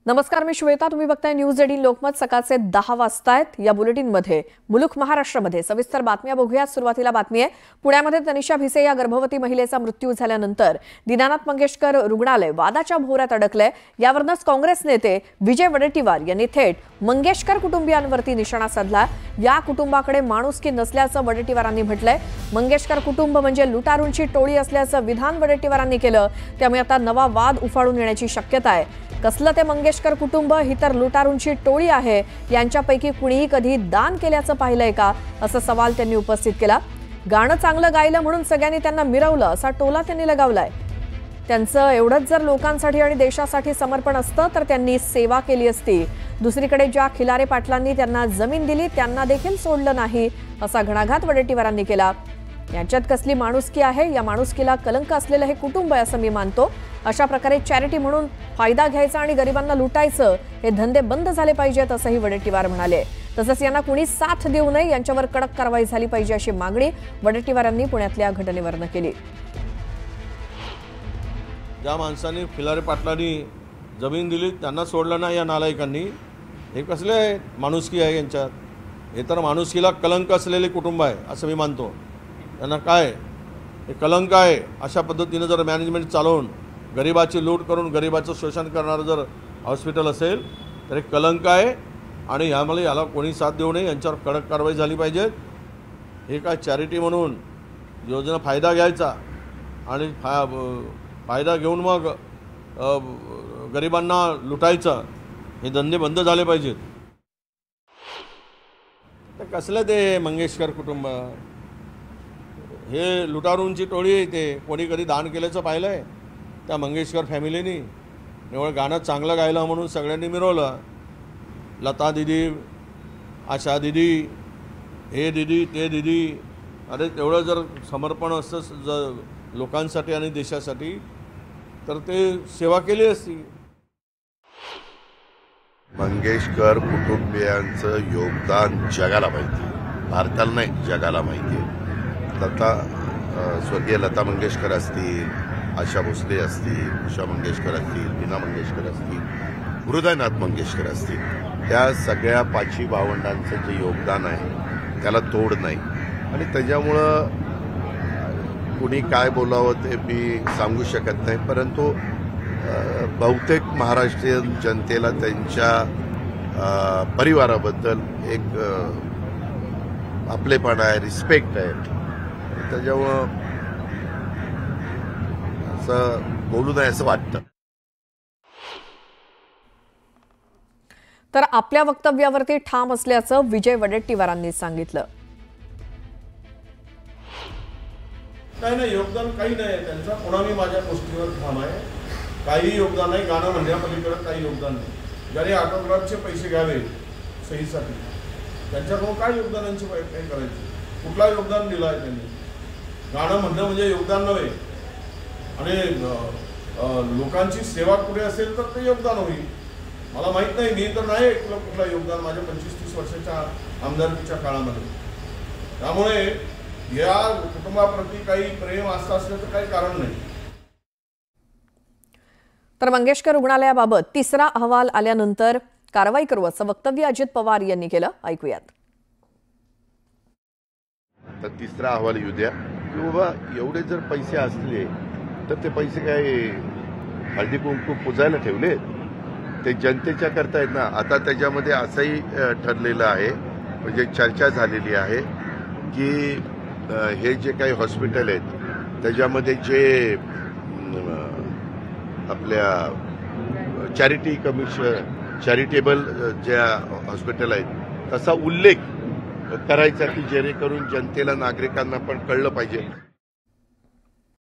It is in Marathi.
नमस्कार, मी श्वेता. तुम्ही बघताय न्यूज 18 लोकमत. सकाळचे 10 वाजतायत. या बुलेटिनमध्ये मुलुख महाराष्ट्रामध्ये सविस्तर बातम्या बघूयात. सुरुवातीला बातमी आहे पुण्यामध्ये तनिषा भिसे या गर्भवती महिलेचा मृत्यू झाल्यानंतर दीनानाथ मंगेशकर रुग्णालय वादाच्या भोवऱ्यात अडकलंय. यावरूनच काँग्रेस नेते विजय वडेट्टीवार यांनी थेट मंगेशकर कुटुंबियांवरती निशाणा साधला. या कुटुंबाकडे माणुसकी नसल्याचं वडेट्टीवारांनी म्हटलंय. मंगेशकर कुटुंब म्हणजे लुटारूंची टोळी असल्याचं विधान वडेट्टीवारांनी केलं. त्यामुळे आता नवा वाद उफाळून येण्याची शक्यता आहे. कसलं ते मंगेशकर कुटुंब? ही तर लुटारूंची टोळी आहे. यांच्यापैकी कुणीही कधी दान केल्याचं पाहिलंय का, असा सवाल त्यांनी उपस्थित केला. गाणं चांगलं गायलं म्हणून सगळ्यांनी त्यांना मिरवलं, असा टोला त्यांनी लगावलाय. त्यांचं एवढंच जर लोकांसाठी आणि देशासाठी समर्पण असतं तर त्यांनी सेवा केली असती. दुसरीकडे ज्या खिलारे पाटलांनी त्यांना जमीन दिली त्यांना देखील सोडलं नाही, असा घणाघात वडेट्टीवारांनी केला. यांच्यात कसली माणुसकी आहे? या माणुसकीला कलंक असलेलं हे कुटुंब आहे असं मी मानतो. अशा प्रकारे चॅरिटी म्हणून फायदा घ्यायचा आणि गरिबांना लुटायचं हे धंदे बंद झाले पाहिजेत, असंही वडेट्टीवार म्हणाले. तसंच यांना कुणी साथ देऊ नये, यांच्यावर कडक कारवाई झाली पाहिजे अशी मागणी वडेट्टीवारांनी पुण्यातल्या घटनेवरनं केली. ज्या माणसांनी खिलारे पाटलांनी जमीन दिली त्यांना सोडलं नाही या नालायकांनी, हे कसले माणुसकी आहे यांच्यात? हे तर माणुसकीला कलंक असलेले कुटुंब आहे असं मी मानतो. त्यांना काय हे कलंक आहे? अशा पद्धतीने जर मॅनेजमेंट चालवून गरिबाची लूट करून गरिबाचं शोषण करणारं जर हॉस्पिटल असेल तर हे कलंक आहे. आणि ह्यामुळे याला कोणी साथ देऊ नये, यांच्यावर कडक कारवाई झाली पाहिजे. हे काय चॅरिटी म्हणून योजना फायदा घ्यायचा आणि फायदा घेऊन मग गरिबांना लुटायचं, हे धंदे बंद झाले पाहिजेत. तर कसलं ते मंगेशकर कुटुंब? हे लुटारूंची टोळी आहे. ते कोणी कधी दान केल्याचं पाहिलं आहे त्या मंगेशकर फॅमिलीनी? निवळ गाणं चांगलं गायलं म्हणून सगळ्यांनी मिरवलं. लता दिदी, आशा दिदी, हे दिदी, ते दिदी. अरे तेवढं जर समर्पण असतं जर लोकांसाठी आणि देशासाठी तर ते सेवा केली असती. मंगेशकर कुटुंबियांचं योगदान जगाला माहिती, भारताला नाही जगाला माहिती आहे. स्वर्गीय लता मंगेशकर असतील, आशा भोसले असतील, उषा मंगेशकर असतील, मीना मंगेशकर असतील, हृदयनाथ मंगेशकर असतील, त्या सगळ्या पाची भावंडांचं जे योगदान आहे त्याला तोड नाही. आणि त्याच्यामुळं कुणी काय बोलावं ते मी सांगू शकत नाही. परंतु बहुतेक महाराष्ट्रीयन जनतेला त्यांच्या परिवाराबद्दल एक आपलेपणा आहे, रिस्पेक्ट आहे. त्याच्यामुळं असं बोलू नये असं वाटतं. तर आपल्या वक्तव्यावरती ठाम असल्याचं विजय वडेट्टीवारांनी सांगितलं. नाही, योगदान काही नाही त्यांचा. कोणाही माझ्या गोष्टीवर ठाम आहे. काही योगदान नाही. गाणं म्हणण्यापलीकडे काही योगदान नाही. ज्याने ऑटोग्राफचे पैसे घ्यावे सहीसाठी, त्यांच्याकडून काय योगदानांची काय करायची? कुठला योगदान दिलं आहे त्यांनी? गाणं म्हणणं म्हणजे योगदान नव्हे. आणि लोकांची सेवा कुठे असेल तर ते योगदान होईल. मला माहीत नाही, मी तर नाही ऐकलं कुठलं योगदान माझ्या 25-30 वर्षाच्या आमदारकीच्या काळामध्ये. त्यामुळे या कुटुंबाप्रती काही प्रेम आस्था असल्याचं काही कारण नाही. तर मंगेशकर रुग्णालयाबाबत तिसरा अहवाल आल्यानंतर कारवाई करू असं वक्तव्य अजित पवार यांनी केलं. ऐकूयात. तर तिसरा अहवाल येऊ द्या की बाबा एवढे जर पैसे असले तर ते पैसे काय हळदी कुंकू पुजायला ठेवले? ते जनतेच्या करता आहेत ना. आता त्याच्यामध्ये असंही ठरलेलं आहे, म्हणजे चर्चा झालेली आहे की हे जे काही हॉस्पिटल आहेत त्याच्यामध्ये जे आपल्या चॅरिटेबल ज्या हॉस्पिटल आहेत तसा उल्लेख करायचा की जेणेकरून जनतेला, नागरिकांना पण कळलं पाहिजे.